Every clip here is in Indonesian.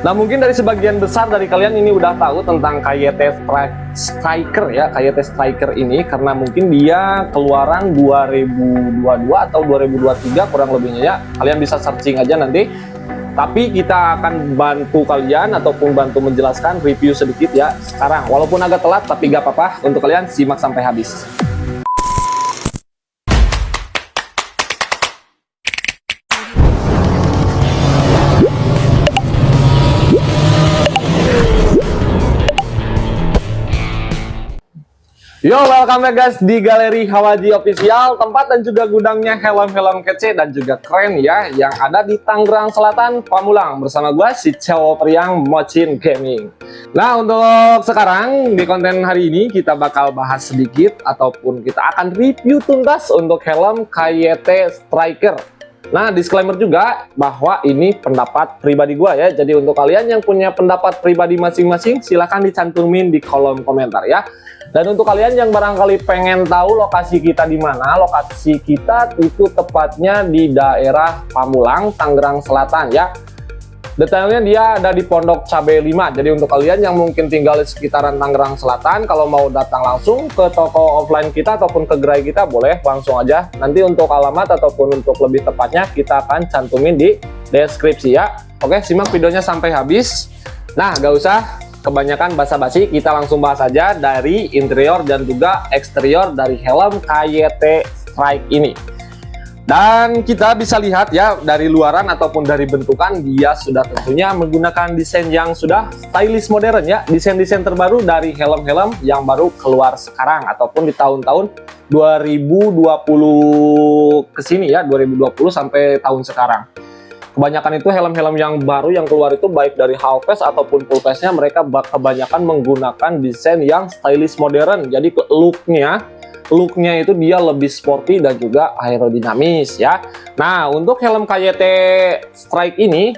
Nah, mungkin dari sebagian besar dari kalian ini udah tahu tentang KYT Striker ya, KYT Striker ini karena mungkin dia keluaran 2022 atau 2023 kurang lebihnya ya. Kalian bisa searching aja nanti. Tapi kita akan bantu kalian ataupun bantu menjelaskan review sedikit ya sekarang. Walaupun agak telat tapi gak apa-apa, untuk kalian simak sampai habis. Yo, welcome back guys di Galeri Hawaji Official, tempat dan juga gudangnya helm-helm kece dan juga keren ya, yang ada di Tangerang Selatan, Pamulang, bersama gue si cowok priang Mochin Gaming. Nah, untuk sekarang di konten hari ini kita bakal bahas sedikit ataupun kita akan review tuntas untuk helm KYT Striker. Nah, disclaimer juga bahwa ini pendapat pribadi gue ya. Jadi untuk kalian yang punya pendapat pribadi masing-masing, silahkan dicantumin di kolom komentar ya. Dan untuk kalian yang barangkali pengen tahu lokasi kita di mana, lokasi kita itu tepatnya di daerah Pamulang, Tangerang Selatan ya. Detailnya dia ada di Pondok Cabe 5. Jadi untuk kalian yang mungkin tinggal di sekitaran Tangerang Selatan, kalau mau datang langsung ke toko offline kita ataupun ke gerai kita, boleh langsung aja. Nanti untuk alamat ataupun untuk lebih tepatnya kita akan cantumin di deskripsi ya. Oke, simak videonya sampai habis. Nah, gak usah kebanyakan basa-basi, kita langsung bahas aja dari interior dan juga eksterior dari helm KYT Strike ini. Dan kita bisa lihat ya dari luaran ataupun dari bentukan, dia sudah tentunya menggunakan desain yang sudah stylish modern ya, desain-desain terbaru dari helm-helm yang baru keluar sekarang ataupun di tahun-tahun 2020 kesini ya, 2020 sampai tahun sekarang. Kebanyakan itu helm-helm yang baru yang keluar itu baik dari half face ataupun full face-nya, mereka kebanyakan menggunakan desain yang stylish modern. Jadi looknya itu dia lebih sporty dan juga aerodinamis ya. Nah, untuk helm KYT Strike ini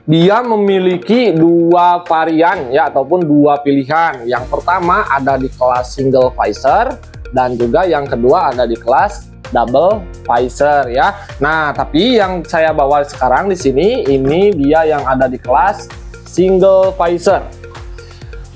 dia memiliki dua varian ya ataupun dua pilihan. Yang pertama ada di kelas single visor dan juga yang kedua ada di kelas double visor ya. Nah, tapi yang saya bawa sekarang di sini ini dia yang ada di kelas single visor.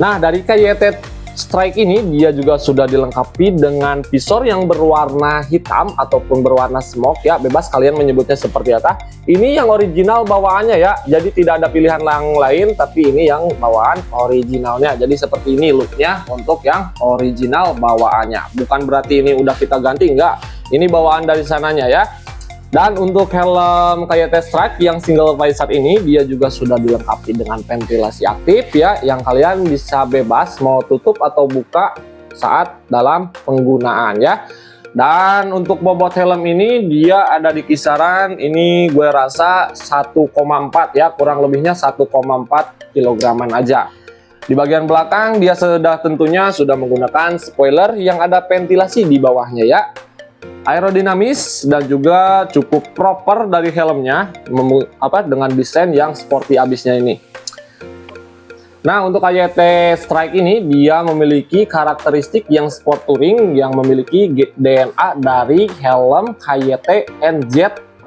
Nah, dari KYT Strike ini dia juga sudah dilengkapi dengan visor yang berwarna hitam ataupun berwarna smoke ya, bebas kalian menyebutnya seperti apa. Ini yang original bawaannya ya, jadi tidak ada pilihan yang lain, tapi ini yang bawaan originalnya. Jadi seperti ini looknya untuk yang original bawaannya, bukan berarti ini udah kita ganti, enggak, ini bawaan dari sananya ya. Dan untuk helm KYT Strike yang single visor ini dia juga sudah dilengkapi dengan ventilasi aktif ya, yang kalian bisa bebas mau tutup atau buka saat dalam penggunaan ya. Dan untuk bobot helm ini dia ada di kisaran ini gue rasa 1,4 ya, kurang lebihnya 1,4 kilograman aja. Di bagian belakang dia tentunya sudah menggunakan spoiler yang ada ventilasi di bawahnya ya. Aerodinamis dan juga cukup proper dari helmnya dengan desain yang sporty abisnya ini. Nah, untuk KYT Strike ini dia memiliki karakteristik yang sport touring yang memiliki DNA dari helm KYT NZ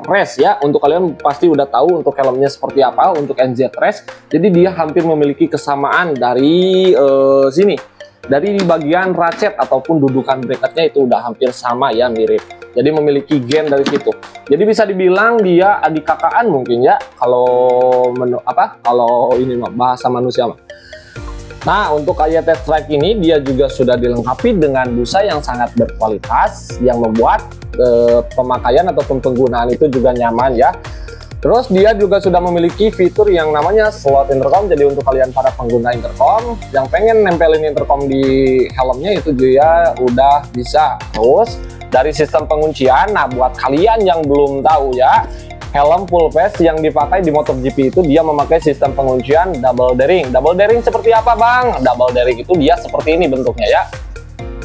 Race ya. Untuk kalian pasti udah tahu untuk helmnya seperti apa untuk NZ Race. Jadi dia hampir memiliki kesamaan dari sini. Dari bagian ratchet ataupun dudukan bracketnya itu udah hampir sama ya, mirip. Jadi memiliki gen dari situ. Jadi bisa dibilang dia adik kakaan mungkin ya kalau kalau ini bahasa manusia mah. Nah, untuk KYT Strike ini dia juga sudah dilengkapi dengan busa yang sangat berkualitas yang membuat pemakaian ataupun penggunaan itu juga nyaman ya. Terus dia juga sudah memiliki fitur yang namanya slot intercom. Jadi untuk kalian para pengguna intercom yang pengen nempelin intercom di helmnya itu dia udah bisa. Terus dari sistem penguncian, nah buat kalian yang belum tahu ya, helm full face yang dipakai di MotoGP itu dia memakai sistem penguncian double daring. Double daring seperti apa bang? Double daring itu dia seperti ini bentuknya ya.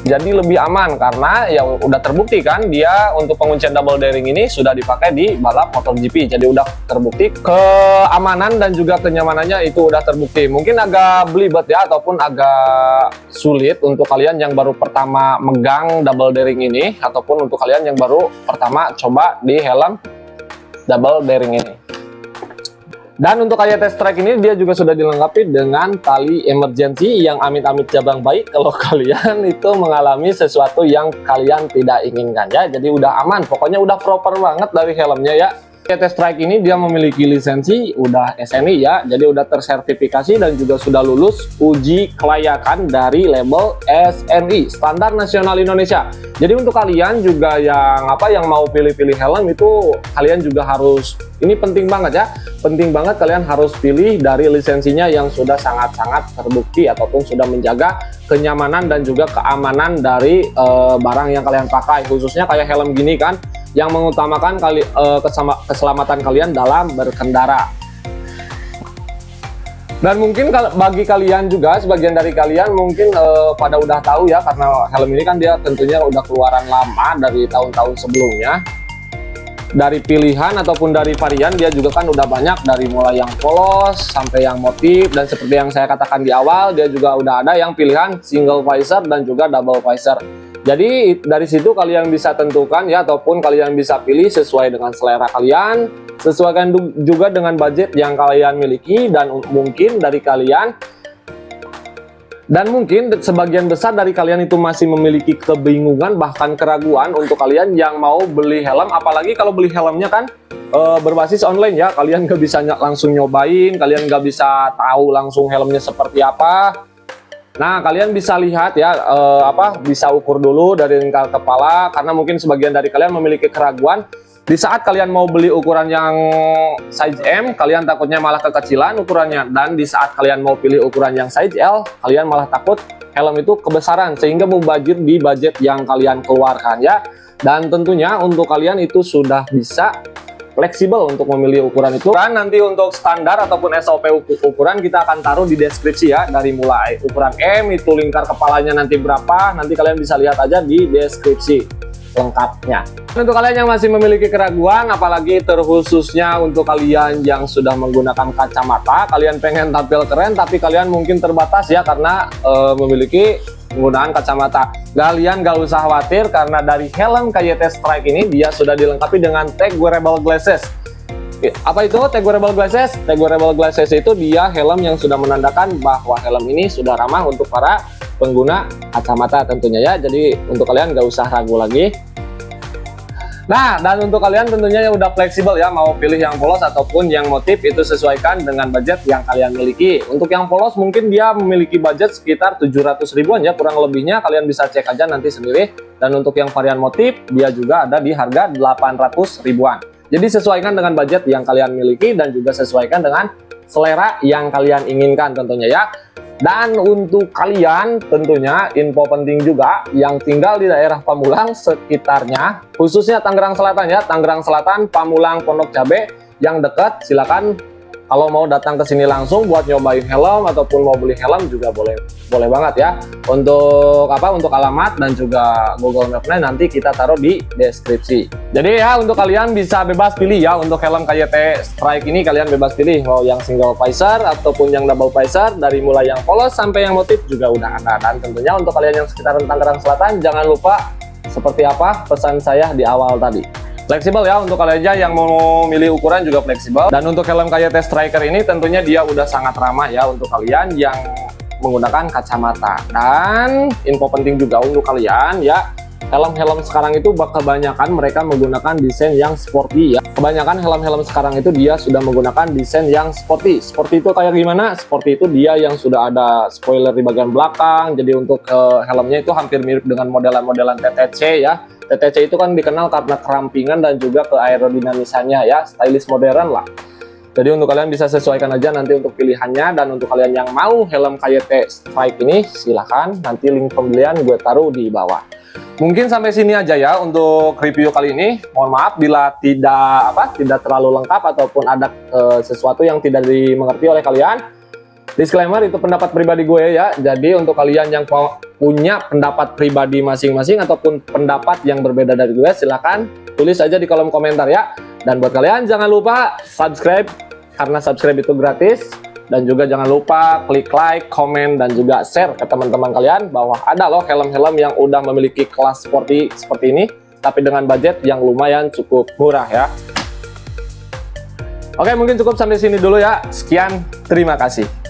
Jadi lebih aman karena ya udah terbukti kan dia untuk penguncian double daring ini sudah dipakai di balap MotoGP. Jadi udah terbukti keamanan dan juga kenyamanannya itu udah terbukti. Mungkin agak belibet ya ataupun agak sulit untuk kalian yang baru pertama megang double daring ini ataupun untuk kalian yang baru pertama coba di helm double daring ini. Dan untuk KYT Strike ini dia juga sudah dilengkapi dengan tali emergency yang amit-amit cabang baik kalau kalian itu mengalami sesuatu yang kalian tidak inginkan ya. Jadi udah aman, pokoknya udah proper banget dari helmnya ya. KYT Strike ini dia memiliki lisensi udah SNI ya, jadi udah tersertifikasi dan juga sudah lulus uji kelayakan dari label SNI, Standar Nasional Indonesia. Jadi untuk kalian juga yang mau pilih-pilih helm itu kalian juga harus, ini penting banget ya, penting banget kalian harus pilih dari lisensinya yang sudah sangat-sangat terbukti ataupun sudah menjaga kenyamanan dan juga keamanan dari barang yang kalian pakai, khususnya kayak helm gini kan, yang mengutamakan keselamatan kalian dalam berkendara. Dan mungkin bagi kalian juga, sebagian dari kalian mungkin pada udah tahu ya, karena helm ini kan dia tentunya udah keluaran lama dari tahun-tahun sebelumnya. Dari pilihan ataupun dari varian dia juga kan udah banyak, dari mulai yang polos sampai yang motif, dan seperti yang saya katakan di awal dia juga udah ada yang pilihan single visor dan juga double visor. Jadi dari situ kalian bisa tentukan ya, ataupun kalian bisa pilih sesuai dengan selera kalian, sesuaikan juga dengan budget yang kalian miliki, dan mungkin sebagian besar dari kalian itu masih memiliki kebingungan bahkan keraguan untuk kalian yang mau beli helm, apalagi kalau beli helmnya kan berbasis online ya, kalian nggak bisa langsung nyobain, kalian nggak bisa tahu langsung helmnya seperti apa. Nah, kalian bisa lihat ya, bisa ukur dulu dari lingkar kepala, karena mungkin sebagian dari kalian memiliki keraguan. Di saat kalian mau beli ukuran yang size M, kalian takutnya malah kekecilan ukurannya. Dan di saat kalian mau pilih ukuran yang size L, kalian malah takut helm itu kebesaran, sehingga mubazir di budget yang kalian keluarkan ya. Dan tentunya untuk kalian itu sudah bisa fleksibel untuk memilih ukuran itu. Dan nanti untuk standar ataupun SOP ukuran kita akan taruh di deskripsi ya, dari mulai ukuran M itu lingkar kepalanya nanti berapa, nanti kalian bisa lihat aja di deskripsi lengkapnya. Dan untuk kalian yang masih memiliki keraguan, apalagi terkhususnya untuk kalian yang sudah menggunakan kacamata, kalian pengen tampil keren tapi kalian mungkin terbatas ya karena memiliki penggunaan kacamata. Kalian gak usah khawatir, karena dari helm KYT Strike ini dia sudah dilengkapi dengan tag wearable glasses. Apa itu tag wearable glasses? Tag wearable glasses itu dia helm yang sudah menandakan bahwa helm ini sudah ramah untuk para pengguna kacamata tentunya ya. Jadi untuk kalian gak usah ragu lagi. Nah, dan untuk kalian tentunya yang udah fleksibel ya, mau pilih yang polos ataupun yang motif, itu sesuaikan dengan budget yang kalian miliki. Untuk yang polos mungkin dia memiliki budget sekitar 700 ribuan ya, kurang lebihnya kalian bisa cek aja nanti sendiri. Dan untuk yang varian motif dia juga ada di harga 800 ribuan. Jadi sesuaikan dengan budget yang kalian miliki dan juga sesuaikan dengan selera yang kalian inginkan tentunya ya. Dan untuk kalian tentunya info penting juga yang tinggal di daerah Pamulang sekitarnya, khususnya Tangerang Selatan ya, Tangerang Selatan, Pamulang, Pondok Cabe yang dekat, silakan kalau mau datang ke sini langsung buat nyobain helm ataupun mau beli helm juga boleh banget ya. Untuk alamat dan juga Google Mapsnya nanti kita taruh di deskripsi. Jadi ya untuk kalian bisa bebas pilih ya, untuk helm KYT Strike ini kalian bebas pilih mau yang single visor ataupun yang double visor, dari mulai yang polos sampai yang motif juga udah ada. Dan tentunya untuk kalian yang sekitaran Tangerang Selatan, jangan lupa seperti apa pesan saya di awal tadi. Fleksibel ya, untuk kalian aja yang mau milih ukuran juga fleksibel. Dan untuk helm KYT Striker ini tentunya dia udah sangat ramah ya untuk kalian yang menggunakan kacamata. Dan info penting juga untuk kalian ya, helm-helm sekarang itu kebanyakan mereka menggunakan desain yang sporty ya. Kebanyakan helm-helm sekarang itu dia sudah menggunakan desain yang sporty. Sporty itu kayak gimana? Sporty itu dia yang sudah ada spoiler di bagian belakang. Jadi untuk helmnya itu hampir mirip dengan modelan-modelan TTC ya. TTC itu kan dikenal karena kerampingan dan juga keaerodinamisannya ya, stylish modern lah. Jadi untuk kalian bisa sesuaikan aja nanti untuk pilihannya. Dan untuk kalian yang mau helm KYT Strike ini, silahkan nanti link pembelian gue taruh di bawah. Mungkin sampai sini aja ya untuk review kali ini. Mohon maaf bila tidak terlalu lengkap ataupun ada sesuatu yang tidak dimengerti oleh kalian. Disclaimer, itu pendapat pribadi gue ya. Jadi untuk kalian yang punya pendapat pribadi masing-masing ataupun pendapat yang berbeda dari gue, silahkan tulis aja di kolom komentar ya. Dan buat kalian jangan lupa subscribe, karena subscribe itu gratis. Dan juga jangan lupa klik like, komen, dan juga share ke teman-teman kalian bahwa ada loh helm-helm yang udah memiliki kelas sporty seperti ini, tapi dengan budget yang lumayan cukup murah ya. Oke, mungkin cukup sampai sini dulu ya. Sekian, terima kasih.